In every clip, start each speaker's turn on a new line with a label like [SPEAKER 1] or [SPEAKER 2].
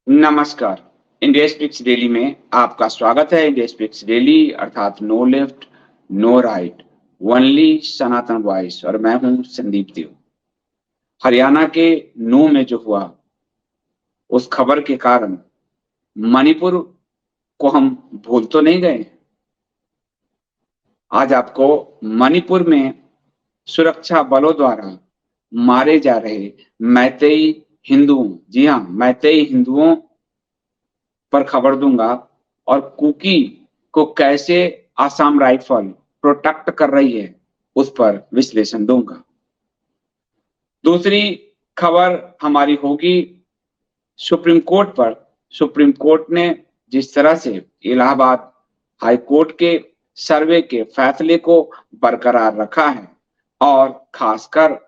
[SPEAKER 1] नमस्कार। India speaks daily में आपका स्वागत है। इंडिया स्पीक्स डेली अर्थात no left no right, only Sanatan voice, और मैं हूं संदीप देव। हरियाणा के नूह में जो हुआ उस खबर के कारण मणिपुर को हम भूल तो नहीं गए। आज आपको मणिपुर में सुरक्षा बलों द्वारा मारे जा रहे मैतेई हिंदुओं, जी हाँ, मैतेई हिंदुओं पर खबर दूंगा, और कुकी को कैसे आसाम राइफल प्रोटेक्ट कर रही है उस पर विश्लेषण दूंगा। दूसरी खबर हमारी होगी सुप्रीम कोर्ट पर। सुप्रीम कोर्ट ने जिस तरह से इलाहाबाद हाई कोर्ट के सर्वे के फैसले को बरकरार रखा है, और खासकर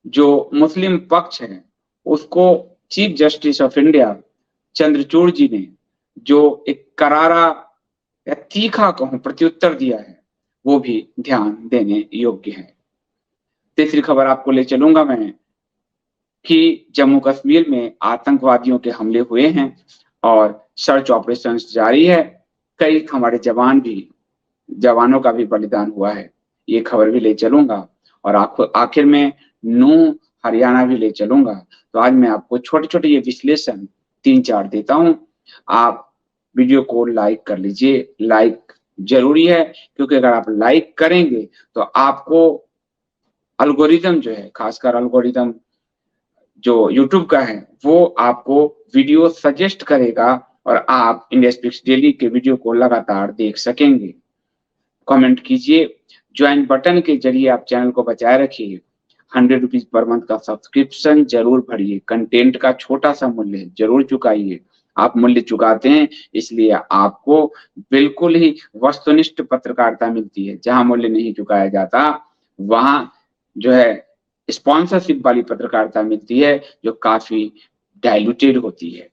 [SPEAKER 1] जो मुस्लिम पक्ष है उसको chief justice of India Chandrachud ji ने जो एक करारा या तीखा कहूं प्रत्युत्तर दिया है, वो भी ध्यान देने योग्य है। तीसरी खबर आपको ले चलूंगा मैं कि जम्मू कश्मीर में आतंकवादियों के हमले हुए हैं और सर्च ऑपरेशन जारी है। कई हमारे जवानों का भी बलिदान हुआ है, ये खबर भी ले चलूंगा। और आखिर में नूह हरियाणा भी ले चलूंगा। तो आज मैं आपको छोटे छोटे ये विश्लेषण 3-4 देता हूं। आप वीडियो को लाइक कर लीजिए। लाइक जरूरी है, क्योंकि अगर आप लाइक करेंगे तो आपको एल्गोरिदम जो है, खासकर एल्गोरिदम जो यूट्यूब का है, वो आपको वीडियो सजेस्ट करेगा और आप इंडिया स्पीक्स डेली के वीडियो को लगातार देख सकेंगे। कमेंट कीजिए। ज्वाइन बटन के जरिए आप चैनल को बचाए रखिए। 100 रुपीज पर मंथ का सब्सक्रिप्शन जरूर भरिए। कंटेंट का छोटा सा मूल्य जरूर चुकाइए। आप मूल्य चुकाते हैं इसलिए आपको बिल्कुल ही वस्तुनिष्ठ पत्रकारिता मिलती है। जहां मूल्य नहीं चुकाया जाता वहां जो है स्पॉन्सरशिप वाली पत्रकारिता मिलती है, जो काफी डाइल्यूटेड होती है।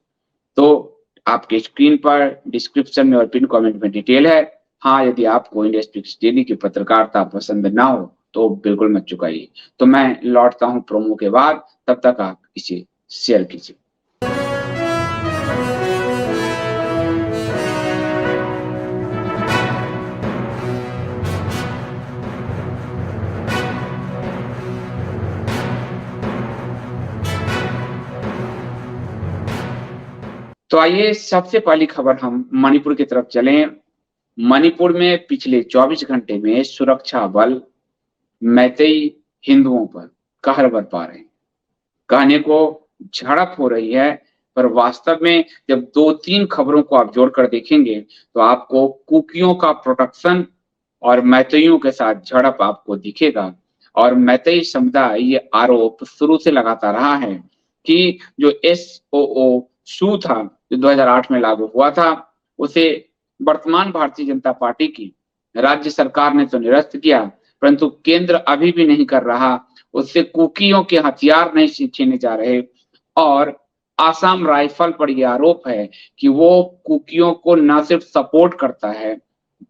[SPEAKER 1] तो आपके स्क्रीन पर डिस्क्रिप्शन में और पिन कमेंट में डिटेल है। हाँ, यदि आपको इंडिया स्पीक्स डेली की पत्रकारिता पसंद ना हो तो बिल्कुल मत चुकाइए। तो मैं लौटता हूं प्रोमो के बाद, तब तक आप इसे शेयर कीजिए। तो आइए सबसे पहली खबर हम मणिपुर की तरफ चलें। मणिपुर में पिछले 24 घंटे में सुरक्षा बल मैतेई हिंदुओं पर कहर बरपा रहे हैं। कहने को झड़प हो रही है, पर वास्तव में जब 2-3 खबरों को आप जोड़कर देखेंगे तो आपको कुकियों का प्रोटेक्शन और मैतेइयों के साथ झड़प आपको दिखेगा। और मैतेई समुदाय ये आरोप शुरू से लगाता रहा है कि जो SOO शू था, जो 2008 में लागू हुआ था, उसे वर्तमान भारतीय जनता पार्टी की राज्य सरकार ने तो निरस्त किया, परंतु केंद्र अभी भी नहीं कर रहा। उससे कुकियों के हथियार नहीं छीने जा रहे। और आसाम राइफल पर यह आरोप है कि वो कुकियों को न सिर्फ सपोर्ट करता है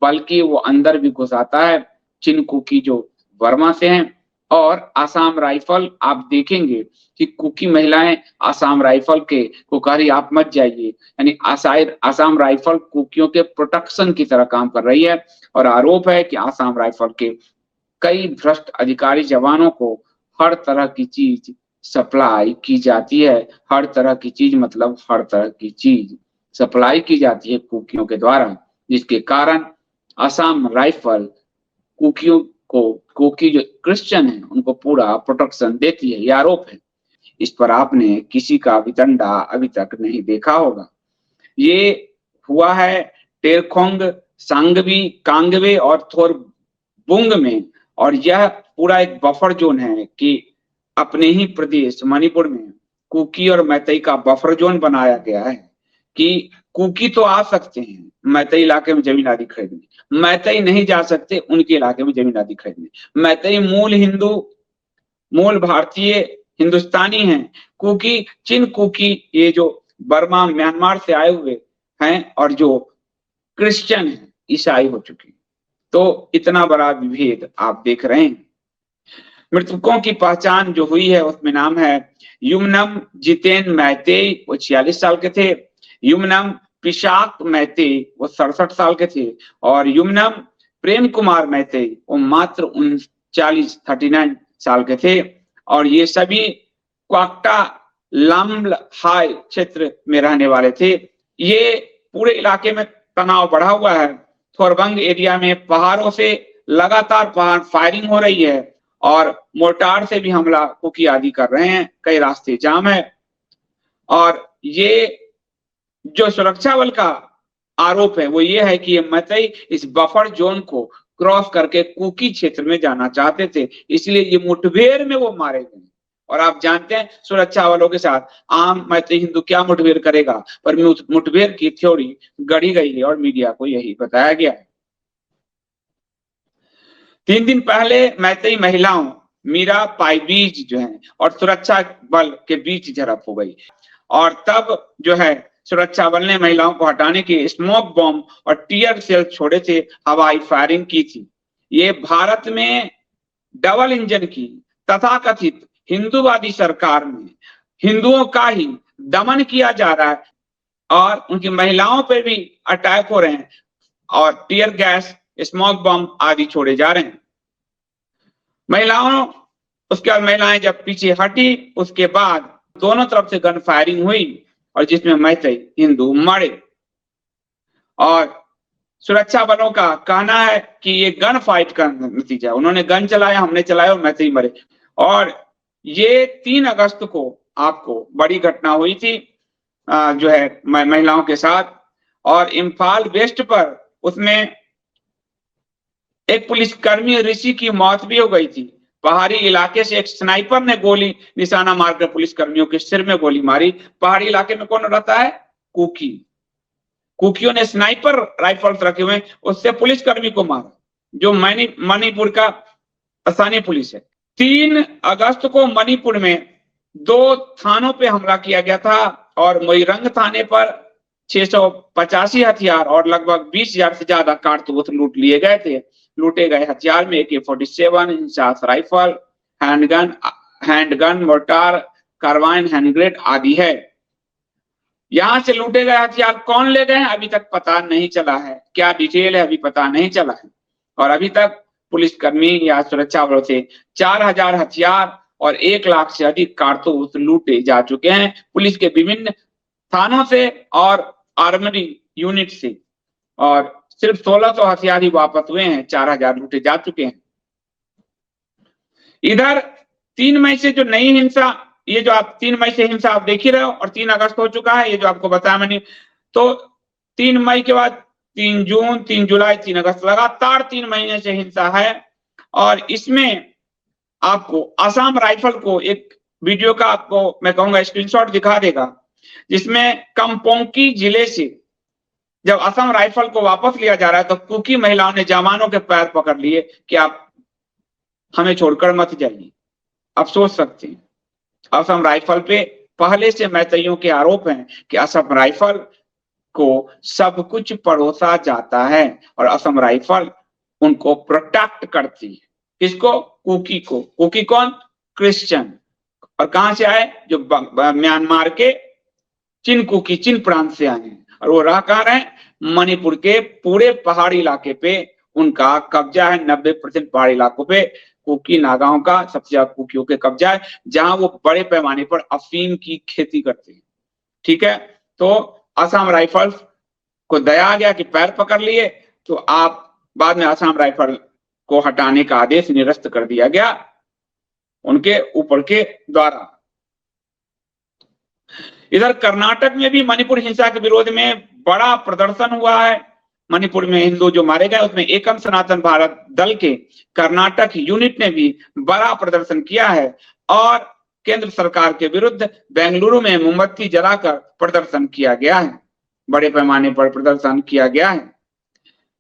[SPEAKER 1] बल्कि वो अंदर भी घुसाता है। चिन कुकी जो वर्मा से हैं, और आसाम राइफल आप देखेंगे कि कुकी महिलाएं आसाम राइफल के को कह रही आप मत जाइए, यानी आसाम राइफल कुकियों के प्रोटेक्शन की तरह काम कर रही है। और आरोप है कि आसाम राइफल के कई भ्रष्ट अधिकारी जवानों को हर तरह की चीज सप्लाई की जाती है। हर तरह की चीज मतलब हर तरह की चीज सप्लाई की जाती है कुकियों के द्वारा, जिसके कारण आसाम राइफल कुकियों को, कुकी जो क्रिश्चियन है, उनको पूरा प्रोटेक्शन देती है। यह आरोप है। इस पर आपने किसी का वितंडा अभी तक नहीं देखा होगा। ये हुआ है टेरखोंग, सांगवी, कांगवे और थोरबुंग में। और यह पूरा एक बफर जोन है कि अपने ही प्रदेश मणिपुर में कुकी और मैतेई का बफर जोन बनाया गया है कि कुकी तो आ सकते हैं मैतेई इलाके में जमीन आदि खरीदने, मैतेई नहीं जा सकते उनके इलाके में जमीन आदि खरीदने। मैतेई मूल हिंदू, मूल भारतीय हिंदुस्तानी हैं। कुकी, चिन कुकी ये जो बर्मा म्यांमार से आए हुए हैं और जो क्रिश्चियन है, ईसाई हो चुके हैं। तो इतना बड़ा विभेद आप देख रहे हैं। मृतकों की पहचान जो हुई है उसमें नाम है युमनम जितेन मैतेई, वो 46 साल के थे। युमनम पिशाक मैतेई, वो 67 साल के थे। और युमनम प्रेम कुमार मैतेई, वो मात्र 39 साल के थे। और ये सभी क्वाक्टा लामहाई क्षेत्र में रहने वाले थे। ये पूरे इलाके में तनाव बढ़ा हुआ है। थोरबंग एरिया में पहाड़ों से लगातार फायरिंग हो रही है और मोर्टार से भी हमला कुकी आदि कर रहे हैं। कई रास्ते जाम है और ये जो सुरक्षा बल का आरोप है वो ये है कि ये मैतेई इस बफर जोन को क्रॉस करके कुकी क्षेत्र में जाना चाहते थे, इसलिए ये मुठभेड़ में वो मारे गए। और आप जानते हैं सुरक्षा बलों के साथ आम मैतेई हिंदू क्या मुठभेड़ करेगा, पर मुठभेड़ की थ्योरी गढ़ी गई है और मीडिया को यही बताया गया है। 3 दिन पहले मैतेई महिलाओं मीरा पाइबीज जो है और सुरक्षा बल के बीच झड़प हो गई और तब जो है सुरक्षा बल ने महिलाओं को हटाने के स्मोक बॉम्ब और टीयर सेल छोड़े थे, हवाई फायरिंग की थी। ये भारत में डबल इंजन की तथाकथित हिंदूवादी सरकार में हिंदुओं का ही दमन किया जा रहा है और उनकी महिलाओं पर भी अटैक हो रहे हैं और टीयर गैस, स्मोक बॉम्ब आदि छोड़े जा रहे हैं। महिलाओं, उसके बाद महिलाएं जब पीछे हटी उसके बाद दोनों तरफ से गन फायरिंग हुई और जिसमें मैतेई हिंदू मरे। और सुरक्षा बलों का कहना है कि ये गन फाइट का नतीजा, उन्होंने गन चलाया, हमने चलाया और मैतेई मरे। और ये 3 अगस्त को आपको बड़ी घटना हुई थी जो है महिलाओं के साथ, और इम्फाल वेस्ट पर उसमें एक पुलिसकर्मी ऋषि की मौत भी हो गई थी। पहाड़ी इलाके से एक स्नाइपर ने गोली निशाना मारकर पुलिसकर्मियों के सिर में गोली मारी। पहाड़ी इलाके में कौन रहता है? कुकी। कुकियों ने स्नाइपर राइफल्स रखे हुए, उससे पुलिसकर्मी को मारा, जो मणिपुर का स्थानीय पुलिस है। 3 अगस्त को मणिपुर में 2 थानों पे हमला किया गया था और मोइरंग थाने पर 685 हथियार और लगभग 20,000 से ज्यादा कारतूस लूट लिए गए थे। लूटे गए हथियार में AK-47, INSAS rifle, handgun, mortar, carbine, hand grenade आदि है। यहां से लूटे गए हथियार कौन ले गए हैं अभी तक पता नहीं चला है, क्या डिटेल है अभी पता नहीं चला है। और अभी तक पुलिसकर्मी या सुरक्षा बलों से 4000 हथियार और 1 लाख से अधिक कारतूस लूटे जा चुके हैं पुलिस के विभिन्न थानों से और आर्मरी यूनिट से, और सिर्फ 1600 हथियार ही वापस हुए हैं, 4000 लूटे जा चुके हैं। इधर 3 मई से जो नई हिंसा, ये जो आप 3 मई से हिंसा आप देख ही रहे हो और 3 अगस्त हो चुका है, ये जो आपको बताया मैंने, तो 3 मई के बाद 3 जून, 3 जुलाई, 3 अगस्त, लगातार 3 महीने से हिंसा है। और इसमें आपको असम राइफल को एक वीडियो का आपको मैं कहूंगा स्क्रीनशॉट दिखा देगा, जिसमें कंपोंकी जिले से जब असम राइफल को वापस लिया जा रहा है तो कुकी महिलाओं ने जवानों के पैर पकड़ लिए कि आप हमें छोड़कर मत जाइए। आप सोच सकते हैं, असम राइफल पे पहले से मैतेइयों के आरोप हैं कि असम राइफल को सब कुछ परोसा जाता है और असम राइफल उनको प्रोटेक्ट करती है। किसको? कुकी को। कुकी कौन? क्रिश्चियन। और कहां से आए? जो म्यांमार के चिन कुकी, चिन प्रांत से आए हैं और वो रह कहां रहे? मणिपुर के पूरे पहाड़ी इलाके पे उनका कब्जा है। 90% पहाड़ी इलाकों पे कुकी नागाओं का सबसे ज्यादा कुकियों के कब्जा है, जहां वो बड़े पैमाने पर अफीम की खेती करते हैं। ठीक है, तो असम राइफल्स को दया आ गया कि पैर पकड़ लिए, तो आप बाद में असम राइफल को हटाने का आदेश निरस्त कर दिया गया उनके ऊपर के द्वारा। इधर कर्नाटक में भी मणिपुर हिंसा के विरोध में बड़ा प्रदर्शन हुआ है। मणिपुर में हिंदू जो मारे गए उसमें एकम सनातन भारत दल के कर्नाटक यूनिट ने भी बड़ा प्रदर्शन किया है और केंद्र सरकार के विरुद्ध बेंगलुरु में मोमबत्ती जलाकर प्रदर्शन किया गया है, बड़े पैमाने पर प्रदर्शन किया गया है।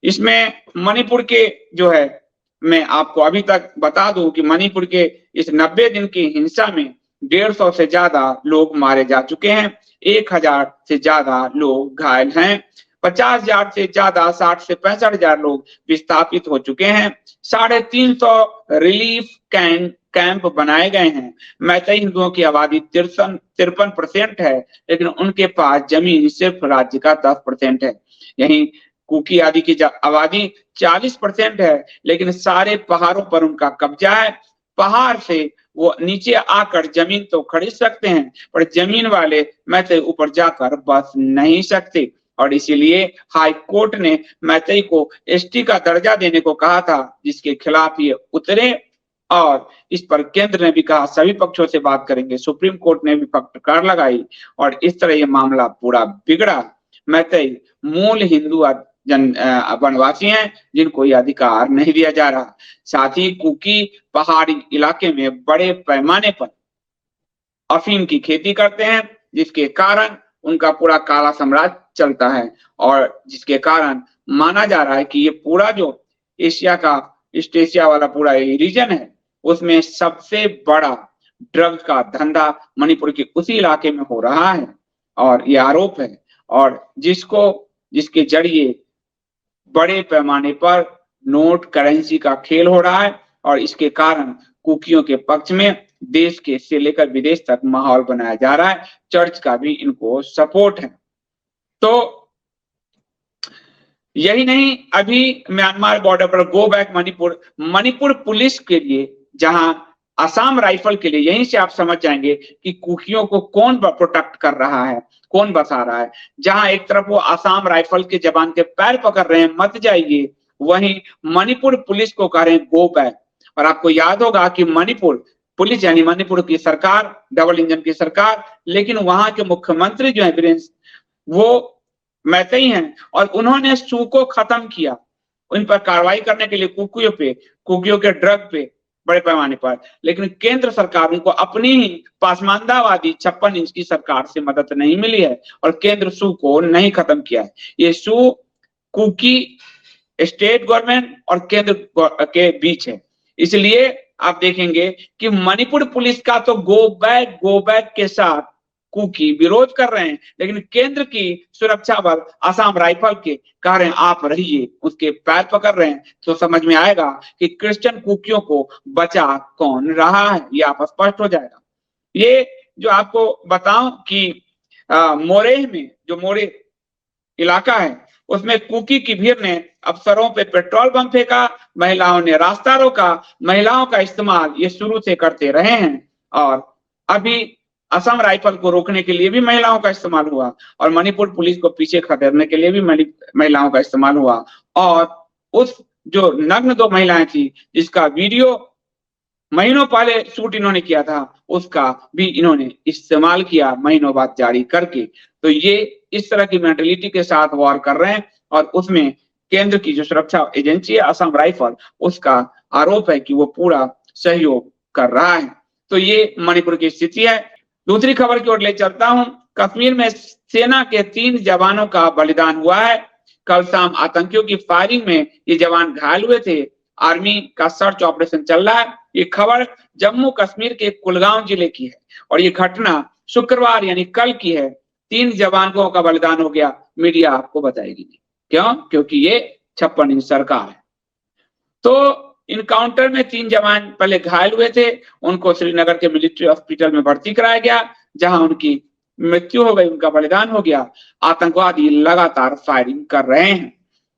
[SPEAKER 1] इसमें मणिपुर के जो है, मैं आपको अभी तक बता दूं कि मणिपुर के इस 90 दिन की हिंसा में 150 से ज्यादा लोग मारे जा चुके हैं, 1000 से ज्यादा लोग घायल हैं, 50,000 से ज्यादा, 60 से 65,000 लोग विस्थापित हो चुके हैं, 350 रिलीफ कैंप कैंप बनाए गए हैं। मैतेई हिंदुओं की आबादी 53% है, लेकिन उनके पास जमीन सिर्फ राज्य का 10% है। यहीं कुकी आदि की आबादी 40% है, लेकिन सारे पहाड़ों पर उनका कब्जा है। पहाड़ से वो नीचे आकर जमीन तो खरीद सकते हैं, पर जमीन वाले मैतेई ऊपर जाकर बस नहीं सकते, और इसीलिए हाई कोर्ट ने मैतेई को एसटी का दर्जा देने को कहा था, जिसके खिलाफ ये उतरे। और इस पर केंद्र ने भी कहा सभी पक्षों से बात करेंगे। सुप्रीम कोर्ट ने भी फटकार लगाई और इस तरह ये मामला पूरा बिगड़ा। मैतेई मूल हिंदू वनवासी हैं, जिनको ये अधिकार नहीं दिया जा रहा। साथ ही कुकी पहाड़ी इलाके में बड़े पैमाने पर अफीम की खेती करते हैं, जिसके कारण उनका पूरा काला साम्राज्य चलता है, और जिसके कारण माना जा रहा है कि ये पूरा जो एशिया का ईस्ट एशिया वाला पूरा रीजन है, उसमें सबसे बड़ा ड्रग का धंधा मणिपुर के उसी इलाके में हो रहा है। और ये आरोप है, और जिसके जरिए बड़े पैमाने पर नोट करेंसी का खेल हो रहा है, और इसके कारण कुकियों के पक्ष में देश के से लेकर विदेश तक माहौल बनाया जा रहा है। चर्च का भी इनको सपोर्ट है। तो यही नहीं, अभी म्यांमार बॉर्डर पर गो बैक मणिपुर पुलिस के लिए, जहां असम राइफल के लिए, यहीं से आप समझ जाएंगे कि कुकियों को कौन प्रोटेक्ट कर रहा है, कौन बचा रहा है। जहां एक तरफ वो असम राइफल के जवान के पैर पकड़ रहे हैं, मत जाइए, वहीं मणिपुर पुलिस को कह रहे हैं गो बैक। और आपको याद होगा कि मणिपुर पुलिस यानी मणिपुर की सरकार, डबल इंजन की सरकार, लेकिन वहां के मुख्यमंत्री जो है वीरेंद्र, वो मैतेई हैं, और उन्होंने सू को खत्म किया। उन पर कार्रवाई करने के लिए कुकियों के ड्रग पे बड़े पैमाने पर, लेकिन केंद्र सरकार उनको अपनी ही पासमानदावादी 56 इंच की सरकार से मदद नहीं मिली है, और केंद्र सू को नहीं खत्म किया है। ये सू कुकी स्टेट गवर्नमेंट और केंद्र के बीच है। इसलिए आप देखेंगे कि मणिपुर पुलिस का तो गो बैक के साथ कुकी विरोध कर रहे हैं, लेकिन केंद्र की सुरक्षा बल असम राइफल के कह रहे हैं आप रहिए, उसके पैर पकड़ रहे हैं। तो समझ में आएगा कि क्रिश्चियन कुकियों को बचा कौन रहा है, ये आप स्पष्ट हो जाएगा। ये जो आपको बताऊं कि मोरेह में जो मोरे इलाका है, उसमें कुकी की भीड़ ने अफसरों पे पेट्रोल बम फेंका, महिलाओं ने रास्ता रोका। महिलाओं का इस्तेमाल ये शुरू से करते रहे हैं, और अभी असम राइफल को रोकने के लिए भी महिलाओं का इस्तेमाल हुआ, और मणिपुर पुलिस को पीछे खदेड़ने के लिए भी महिलाओं का इस्तेमाल हुआ। और उस जो नग्न 2 महिलाएं थी, जिसका वीडियो महीनों पहले शूट इन्होंने किया था, उसका भी इन्होंने इस्तेमाल किया महीनों बाद जारी करके। तो ये इस तरह की मेंटेलिटी के साथ वॉर कर रहे हैं, और उसमें केंद्र की जो सुरक्षा एजेंसी है असम राइफल, उसका आरोप है कि वो पूरा सहयोग कर रहा है। तो ये मणिपुर की स्थिति है। दूसरी खबर की ओर ले चलता हूं। कश्मीर में सेना के 3 जवानों का बलिदान हुआ है। कल शाम आतंकियों की फायरिंग में ये जवान घायल हुए थे। आर्मी का सर्च ऑपरेशन चल रहा है। ये खबर जम्मू कश्मीर के कुलगांव जिले की है, और ये घटना शुक्रवार यानी कल की है। 3 जवानों का बलिदान हो गया, मीडिया आपको बताएगी नहीं। क्यों? क्योंकि ये 56 इंच सरकार है। तो इनकाउंटर में 3 जवान पहले घायल हुए थे, उनको श्रीनगर के मिलिट्री हॉस्पिटल में भर्ती कराया गया, जहां उनकी मृत्यु हो गई, उनका बलिदान हो गया। आतंकवादी लगातार फायरिंग कर रहे हैं।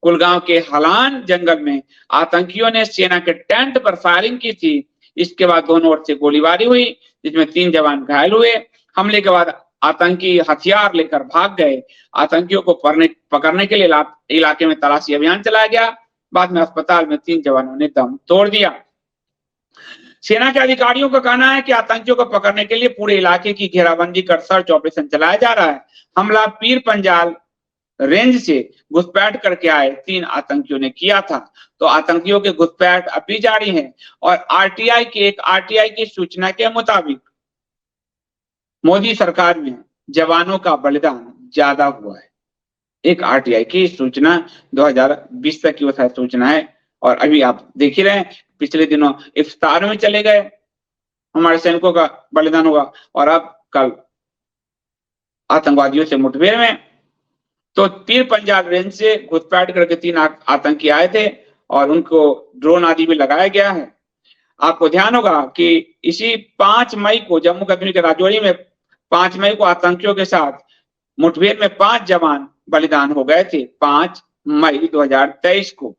[SPEAKER 1] कुलगांव के हलान जंगल में आतंकियों ने सेना के टेंट पर फायरिंग की थी। इसके बाद दोनों ओर से गोलीबारी हुई, जिसमें 3 जवान घायल हुए। हमले के बाद आतंकी हथियार लेकर भाग गए। आतंकियों को पकड़ने के लिए इलाके में तलाशी अभियान चलाया गया। बाद में अस्पताल में 3 जवानों ने दम तोड़ दिया। सेना के अधिकारियों का कहना है कि आतंकियों को पकड़ने के लिए पूरे इलाके की घेराबंदी कर सर्च ऑपरेशन चलाया जा रहा है। हमला पीर पंजाल रेंज से घुसपैठ करके आए 3 आतंकियों ने किया था। तो आतंकियों के घुसपैठ अब भी जारी है, और आरटीआई की सूचना के मुताबिक मोदी सरकार में जवानों का बलिदान ज्यादा हुआ है। एक आरटीआई की सूचना 2020 तक की वो सूचना है, और अभी आप देख ही रहे हैं, पिछले दिनों इफ्तार में चले गए हमारे सैनिकों का बलिदान हुआ, और अब कल आतंकवादियों से मुठभेड़ में। तो पीर पंजाल रेंज से घुसपैठ करके 3 आतंकी आए थे, और उनको ड्रोन आदि भी लगाया गया है। आपको ध्यान होगा कि इसी 5 मई को जम्मू कश्मीर के राजौरी में 5 मई को आतंकियों के साथ मुठभेड़ में 5 जवान बलिदान हो गए थे। 5 मई 2023 को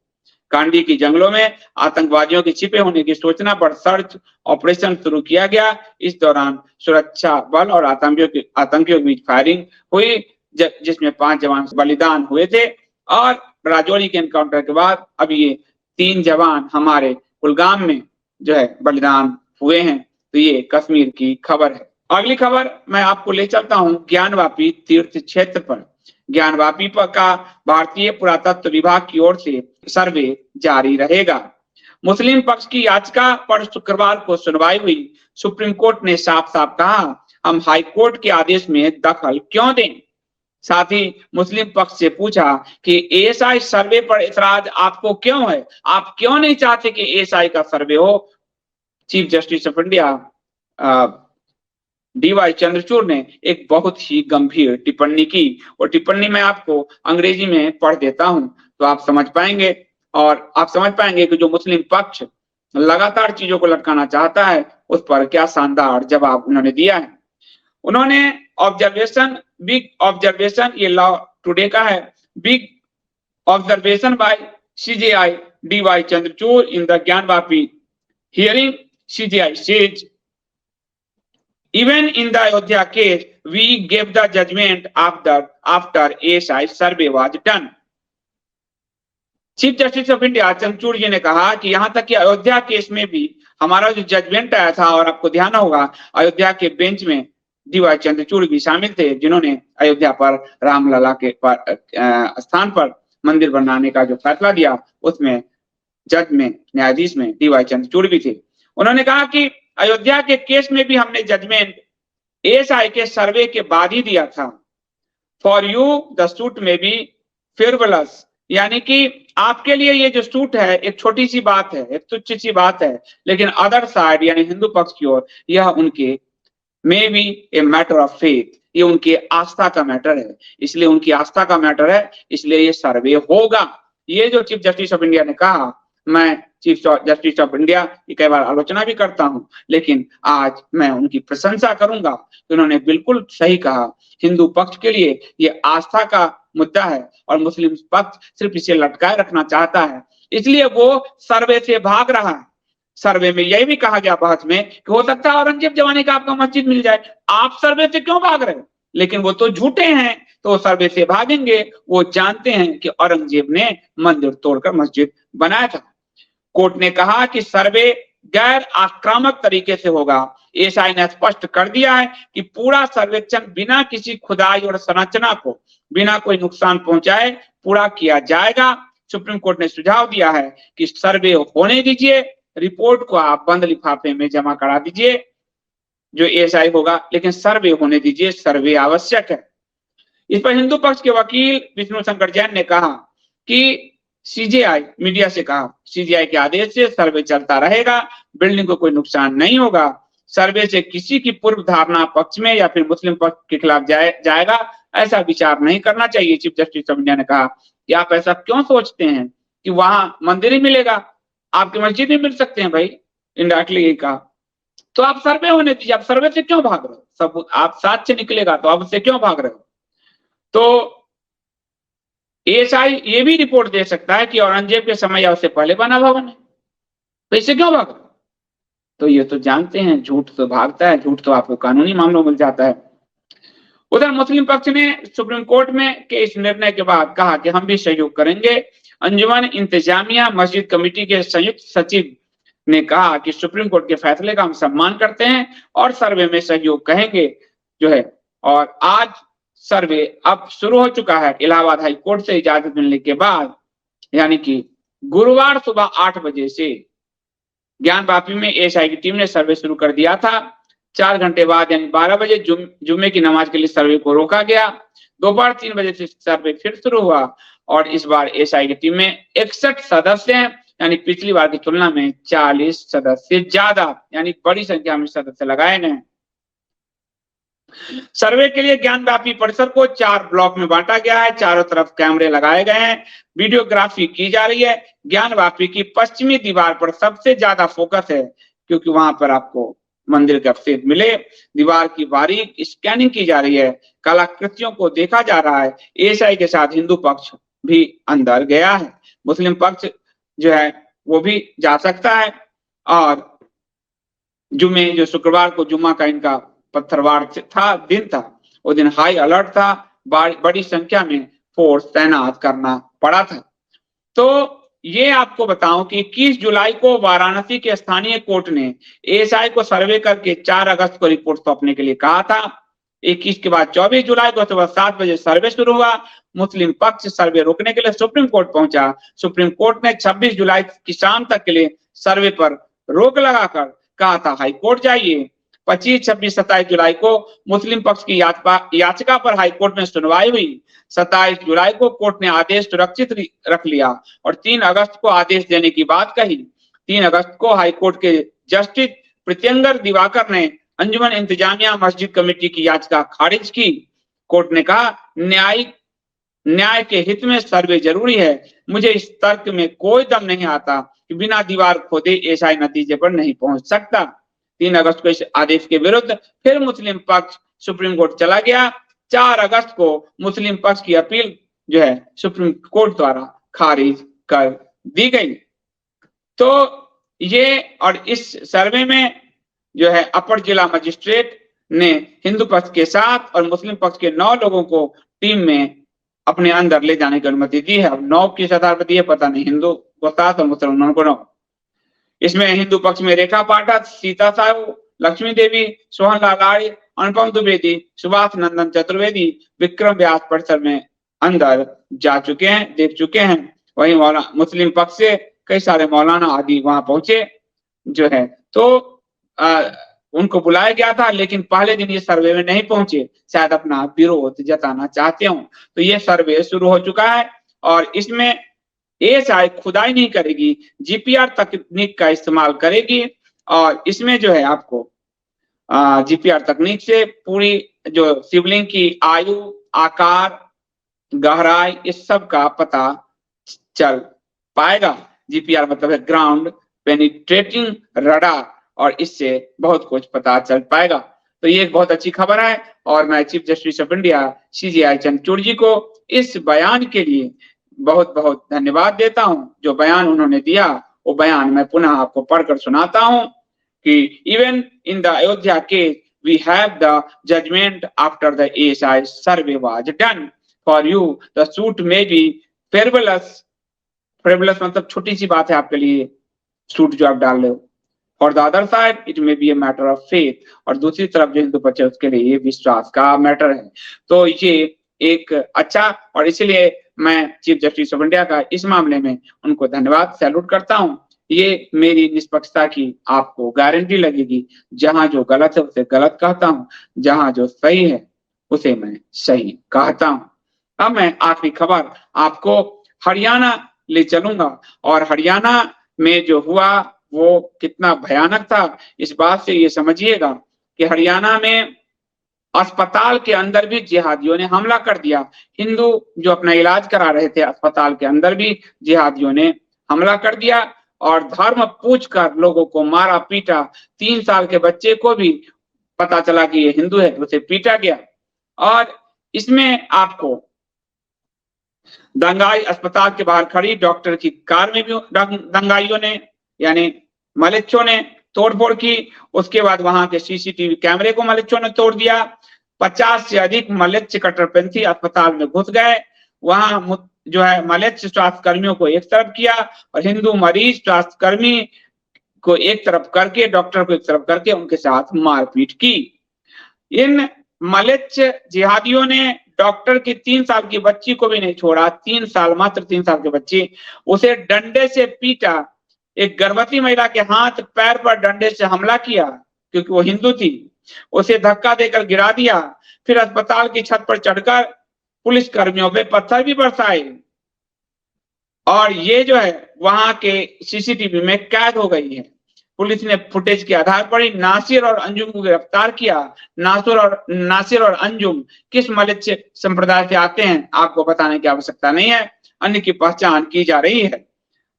[SPEAKER 1] कांडी की जंगलों में आतंकवादियों के छिपे होने की सूचना पर सर्च ऑपरेशन शुरू किया गया। इस दौरान सुरक्षा बल और आतंकियों के बीच फायरिंग हुई, जिसमें 5 जवान बलिदान हुए थे। और राजौरी के एनकाउंटर के बाद अब ये 3 जवान हमारे कुलगाम में जो है बलिदान हुए हैं। तो ये कश्मीर की खबर है। अगली खबर मैं आपको ले चलता हूं ज्ञानवापी तीर्थ क्षेत्र पर। ज्ञानवापी का भारतीय पुरातत्व विभाग की ओर से सर्वे जारी रहेगा। मुस्लिम पक्ष की याचिका पर शुक्रवार को सुनवाई हुई। सुप्रीम कोर्ट ने साफ साफ कहा, हम हाई कोर्ट के आदेश में दखल क्यों दें। साथ ही मुस्लिम पक्ष से पूछा कि एएसआई सर्वे पर इतराज आपको क्यों है, आप क्यों नहीं चाहते कि एएसआई का सर्वे हो। Chief justice of India DY Chandrachud ने एक बहुत ही गंभीर टिप्पणी की, और टिप्पणी मैं आपको अंग्रेजी में पढ़ देता हूं तो आप समझ पाएंगे, और आप समझ पाएंगे कि जो मुस्लिम पक्ष लगातार चीजों को लटकाना चाहता है उस पर क्या शानदार जवाब उन्होंने दिया है। उन्होंने बिग ऑब्जर्वेशन, ये लॉ टुडे का है, big observation by CJI DY Chandrachud in the Gyanvapi hearing. CJI says, even in the Ayodhya case, we gave the judgment after ASI survey was done. Chief justice of India Chandrachud ji ने कहा कि यहां तक कि Ayodhya case में भी हमारा जो जजमेंट आया था, और आपको ध्यान होगा अयोध्या के बेंच में डीवाई चंद्रचूड़ भी शामिल थे, जिन्होंने अयोध्या पर रामलला के स्थान पर मंदिर बनाने का जो फैसला दिया उसमें जज में, न्यायाधीश में डीवाई चंद्रचूड़ भी थे। उन्होंने कहा कि अयोध्या के केस में भी हमने जजमेंट एएसआई के सर्वे के बाद ही दिया था। फॉर यू द सूट में बी फ्रिवलस, यानी कि आपके लिए ये जो सूट है एक छोटी सी बात है, एक तुच्छ सी बात है, लेकिन अदर साइड यानी हिंदू पक्ष की ओर यह उनके may be a matter of faith, ये उनके आस्था का मैटर है, इसलिए उनकी आस्था का मैटर है, इसलिए ये सर्वे होगा। ये जो चीफ जस्टिस ऑफ इंडिया ने कहा, मैं चीफ जस्टिस ऑफ इंडिया की कई बार आलोचना भी करता हूं, लेकिन आज मैं उनकी प्रशंसा करूंगा। उन्होंने बिल्कुल सही कहा, हिंदू पक्ष के लिए ये आस्था का मुद्दा है और मुस्लिम पक्ष सिर्फ इसे लटकाए रखना चाहता है, इसलिए वो सर्वे से भाग रहा है। सर्वे में यही भी कहा गया बहस में कि हो सकता है औरंगजेब जमाने का आपका मस्जिद मिल जाए, आप सर्वे से क्यों भाग रहे हो। लेकिन वो तो झूठे हैं, तो सर्वे से भागेंगे। वो जानते हैं कि औरंगजेब ने मंदिर तोड़कर मस्जिद बनाया था। कोर्ट ने कहा कि सर्वे गैर आक्रामक तरीके से होगा। एएसआई ने स्पष्ट कर दिया है कि पूरा सर्वेक्षण बिना किसी खुदाई और संरचना को बिना कोई नुकसान पहुंचाए पूरा किया जाएगा। सुप्रीम कोर्ट ने सुझाव दिया है कि सर्वे होने दीजिए, रिपोर्ट को आप बंद लिफाफे में जमा करा दीजिए जो एएसआई होगा, लेकिन सर्वे होने दीजिए, सर्वे आवश्यक है। इस पर हिंदू पक्ष के वकील विष्णु शंकर जैन ने कहा कि सीजेआई, मीडिया से कहा, सीजेआई के आदेश से सर्वे चलता रहेगा, बिल्डिंग को कोई नुकसान नहीं होगा। सर्वे से किसी की पूर्व धारणा पक्ष में या फिर मुस्लिम पक्ष के खिलाफ जाएगा, ऐसा विचार नहीं करना चाहिए। चीफ जस्टिस ऑफ इंडिया ने कहा कि आप ऐसा क्यों सोचते हैं कि वहां मंदिर ही मिलेगा, आपकी मस्जिद भी मिल सकते हैं भाई, इनडायरेक्टली यही कहा। तो आप सर्वे होने दीजिए, आप सर्वे से क्यों भाग रहे हो, सबूत आप साथ से निकलेगा तो आप उससे क्यों भाग रहे हो। तो एएसआई ये भी रिपोर्ट दे सकता है कि औरंगजेब के समय या उससे पहले बना भवन है, तो इससे क्यों भाग रहे हो। तो ये तो जानते हैं झूठ तो भागता है, झूठ तो आपको कानूनी मामलों में मिल जाता है। उधर मुस्लिम पक्ष ने सुप्रीम कोर्ट में के इस निर्णय के बाद कहा कि हम भी सहयोग करेंगे। अंजुमन इंतजामिया मस्जिद कमेटी के संयुक्त सचिव ने कहा कि सुप्रीम कोर्ट के फैसले का हम सम्मान करते हैं और सर्वे में सहयोग कहेंगे जो है। और आज सर्वे अब शुरू हो चुका है। इलाहाबाद हाई कोर्ट से इजाजत मिलने के बाद, यानी कि गुरुवार सुबह 8 बजे से ज्ञानवापी में एएसआई की टीम ने सर्वे शुरू कर दिया था। 4 घंटे बाद यानी 12 बजे जुम्मे की नमाज के लिए सर्वे को रोका गया। दोपहर 3 बजे से सर्वे फिर शुरू हुआ और इस बार एएसआई की टीम में 61 सदस्य हैं, यानी पिछली बार की तुलना में 40 सदस्य ज्यादा, यानी बड़ी संख्या में सदस्य लगाए गए। सर्वे के लिए ज्ञानव्यापी परिसर को 4 ब्लॉक में बांटा गया है। चारों तरफ कैमरे लगाए गए हैं, वीडियोग्राफी की जा रही है। ज्ञानव्यापी की पश्चिमी दीवार पर सबसे ज्यादा फोकस है, क्योंकि वहां पर आपको मंदिर के अवशेष मिले। दीवार की बारीक स्कैनिंग की जा रही है, कलाकृतियों को देखा जा रहा है। एएसआई के साथ हिंदू पक्ष भी अंदर गया है, मुस्लिम पक्ष जो है वो भी जा सकता है। और जुमे जो शुक्रवार को जुम्मा का इनका पत्थरवार था, दिन था, वो दिन हाई अलर्ट था, बड़ी संख्या में फोर्स तैनात करना पड़ा था। तो ये आपको बताऊं कि 21 जुलाई को वाराणसी के स्थानीय कोर्ट ने एएसआई को सर्वे करके 4 अगस्त को रिपोर्ट सौंपने के लिए कहा था। 21 के बाद 24 जुलाई को सुबह 7 बजे सर्वे शुरू हुआ। मुस्लिम पक्ष सर्वे रोकने के लिए सुप्रीम कोर्ट पहुंचा। सुप्रीम कोर्ट ने 26 जुलाई की शाम तक के लिए सर्वे पर रोक लगाकर कहा था हाई कोर्ट जाइए। 25, 26, 27 जुलाई को मुस्लिम पक्ष की याचिका पर हाईकोर्ट में सुनवाई हुई। 27 जुलाई को कोर्ट ने आदेश सुरक्षित रख लिया और 3 अगस्त को आदेश देने की बात कही। 3 अगस्त को हाईकोर्ट के जस्टिस प्रीत्यंकर दिवाकर ने अंजुमन इंतजामिया मस्जिद कमेटी की याचिका खारिज की। कोर्ट ने कहा न्याय के हित में सर्वे जरूरी है। मुझे इस तर्क में कोई दम नहीं आता कि बिना दीवार खोदे एएसआई नतीजे पर नहीं पहुंच सकता। 3 अगस्त को इस आदेश के विरुद्ध फिर मुस्लिम पक्ष सुप्रीम कोर्ट चला गया। 4 अगस्त को मुस्लिम पक्ष की अपील जो है सुप्रीम कोर्ट द्वारा खारिज कर दी गई। तो ये और इस सर्वे में जो है अपर जिला मजिस्ट्रेट ने हिंदू पक्ष के 7 और मुस्लिम पक्ष के 9 लोगों को टीम में अपने अंदर ले जाने की अनुमति दी है। अब 9 किस आधार पर दी है पता नहीं, हिंदू को 7 और मुसलमानों को 9। इसमें हिंदू पक्ष में रेखा पाठक, सीता साहू, लक्ष्मी देवी, सोहन लाल आर्य, अनुपम द्विवेदी, सुभाष नंदन चतुर्वेदी विक्रम व्यास परिसर में अंदर जा चुके हैं, देख चुके हैं। वहीं मुस्लिम पक्ष से कई सारे मौलाना आदि वहां पहुंचे जो है। तो उनको बुलाया गया था, लेकिन पहले दिन ये सर्वे में नहीं पहुंचे, शायद अपना विरोध जताना चाहते हो। तो ये सर्वे शुरू हो चुका है और इसमें एएसआई खुदाई नहीं करेगी, जीपीआर तकनीक का इस्तेमाल करेगी। और इसमें जो है आपको जीपीआर तकनीक से पूरी जो शिवलिंग की आयु, आकार, गहराई, इस सब का पता चल पाएगा। जीपीआर मतलब है ग्राउंड पेनिट्रेटिंग रडार, और इससे बहुत कुछ पता चल पाएगा। तो ये एक बहुत अच्छी खबर है और मैं chief justice of India CJI Chandrachud ji को इस बयान के लिए बहुत बहुत धन्यवाद देता हूं। जो बयान उन्होंने दिया वो बयान मैं पुनः आपको पढ़कर सुनाता हूं कि even in the Ayodhya case we have the judgment after the ASI survey was done for you the suit may be favourless मतलब छोटी सी बात है आपके लिए सूट जो आप डाल रहे हो। For the other side it may be a matter of faith, और दूसरी तरफ जो हिंदू बच्चे उसके लिए ये विश्वास का मैटर है। तो ये एक अच्छा, और इसलिए मैं चीफ जस्टिस ऑफ इंडिया का इस मामले में उनको धन्यवाद सैल्यूट करता हूं। ये मेरी निष्पक्षता की आपको गारंटी लगेगी। जहां जो गलत है उसे गलत कहता हूं, जहां जो सही है उसे मैं सही कहता हूं। अब मैं आखिरी खबर आपको हरियाणा ले चलूंगा, और हरियाणा में जो हुआ वो कितना भयानक था, इस बात से ये समझिएगा कि हरियाणा में अस्पताल के अंदर भी जिहादियों ने हमला कर दिया। हिंदू जो अपना इलाज करा रहे थे अस्पताल के अंदर भी जिहादियों ने हमला कर दिया और धर्म पूछकर लोगों को मारा पीटा। 3 साल के बच्चे को भी पता चला कि ये हिंदू है तो उसे पीटा गया। और इसमें आपको दंगाई अस्पताल के बाहर खड़ी डॉक्टर की कार में भी दंगाइयों ने यानी मलेच्छों ने तोड़फोड़ की। उसके बाद वहां के CCTV कैमरे को मलेच्छों ने तोड़ दिया। 50 से अधिक मलेच्छ कट्टरपंथी अस्पताल में घुस गए। वहां जो है मलेच्छ स्वास्थ्य कर्मियों को एक तरफ किया और हिंदू मरीज स्वास्थ्य कर्मी को एक तरफ करके, डॉक्टर को एक तरफ करके उनके साथ मारपीट की। इन मलेच्छ जिहादियों ने डॉक्टर की 3 साल की बच्ची को भी नहीं छोड़ा। 3 साल, मात्र 3 साल की बच्ची, उसे डंडे से पीटा। एक गर्भवती महिला के हाथ पैर पर डंडे से हमला किया क्योंकि वो हिंदू थी। उसे धक्का देकर गिरा दिया। फिर अस्पताल की छत पर चढ़कर पुलिस कर्मियों पे पत्थर भी बरसाए। और ये जो है वहां के CCTV में कैद हो गई है। पुलिस ने फुटेज के आधार पर ही नासिर और अंजुम को गिरफ्तार किया। नासिर और अंजुम किस मलिच्य संप्रदाय से आते हैं आपको बताने की आवश्यकता नहीं है, अन्य की पहचान की जा रही है।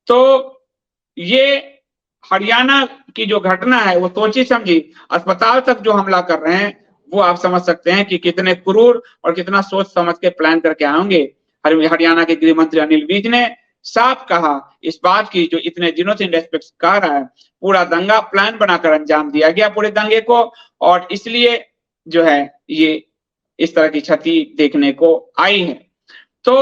[SPEAKER 1] तो ये हरियाणा की जो घटना है वो सोची समझी अस्पताल तक जो हमला कर रहे हैं वो आप समझ सकते हैं कि कितने क्रूर और कितना सोच समझ के प्लान करके आएंगे। हरियाणा के गृह मंत्री अनिल विज ने साफ कहा इस बात की जो इतने दिनों से इंडेक्स कह रहा है, पूरा दंगा प्लान बनाकर अंजाम दिया गया पूरे दंगे को, और इसलिए जो है ये इस तरह की क्षति देखने को आई है। तो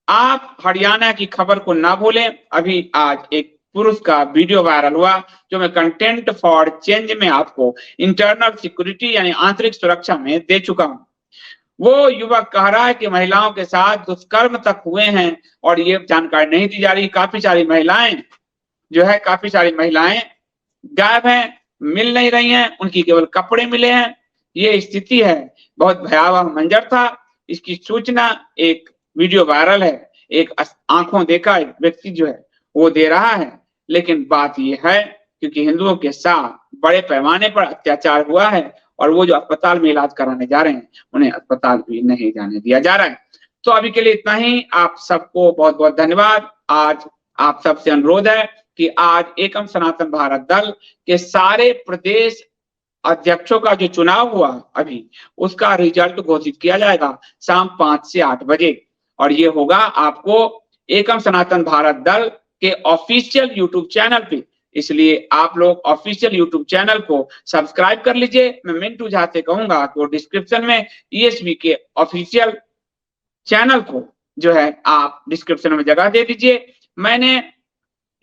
[SPEAKER 1] आप हरियाणा की खबर को ना भूलें। अभी आज एक पुरुष का वीडियो वायरल हुआ जो मैं कंटेंट फॉर चेंज में आपको इंटरनल सिक्योरिटी यानी आंतरिक सुरक्षा में दे चुका हूं। वो युवक कह रहा है कि महिलाओं के साथ दुष्कर्म तक हुए हैं और ये जानकारी नहीं दी जा रही। काफी सारी महिलाएं गायब हैं, मिल नहीं रही हैं, उनकी केवल कपड़े मिले हैं। ये स्थिति है, बहुत भयावह मंजर था। इसकी सूचना एक वीडियो वायरल है, एक आंखों देखा एक व्यक्ति जो है वो दे रहा है। लेकिन बात ये है क्योंकि हिंदुओं के साथ बड़े पैमाने पर अत्याचार हुआ है और वो जो अस्पताल में इलाज कराने जा रहे हैं उन्हें अस्पताल भी नहीं जाने दिया जा रहा है। तो अभी के लिए इतना ही। आप सबको बहुत बहुत धन्यवाद। आज आप सबसे अनुरोध है कि आज एकम सनातन भारत दल के सारे प्रदेश अध्यक्षों का जो चुनाव हुआ अभी उसका रिजल्ट घोषित किया जाएगा शाम 5 से 8 बजे, और ये होगा आपको एकम सनातन भारत दल के ऑफिशियल यूट्यूब चैनल पे। इसलिए आप लोग ऑफिशियल यूट्यूब चैनल को सब्सक्राइब कर लीजिए। मैं मिंटू झा से कहूंगा कि वो डिस्क्रिप्शन में ईएसवी के ऑफिशियल चैनल को जो है आप डिस्क्रिप्शन में जगह दे दीजिए। मैंने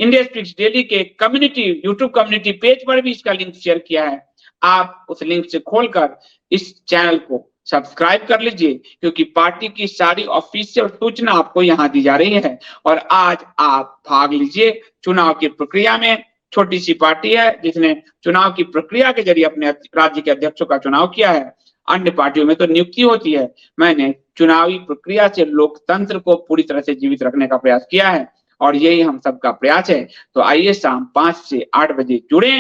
[SPEAKER 1] इंडिया स्पीक्स डेली के कम्युनिटी यूट्यूब कम्युनिटी पेज पर भी इसका लिंक शेयर किया है। आप उस लिंक से खोलकर इस चैनल को सब्सक्राइब कर लीजिए क्योंकि पार्टी की सारी ऑफिशियल सूचना आपको यहाँ दी जा रही है। और आज आप भाग लीजिए चुनाव की प्रक्रिया में। छोटी सी पार्टी है जिसने चुनाव की प्रक्रिया के जरिए अपने राज्य के अध्यक्षों का चुनाव किया है। अन्य पार्टियों में तो नियुक्ति होती है, मैंने चुनावी प्रक्रिया से लोकतंत्र को पूरी तरह से जीवित रखने का प्रयास किया है और यही हम सबका प्रयास है। तो आइए शाम 5 से 8 बजे जुड़े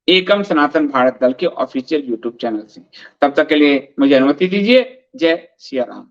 [SPEAKER 1] एकम सनातन भारत दल के ऑफिशियल यूट्यूब चैनल से। तब तक के लिए मुझे अनुमति दीजिए। जय सिया राम।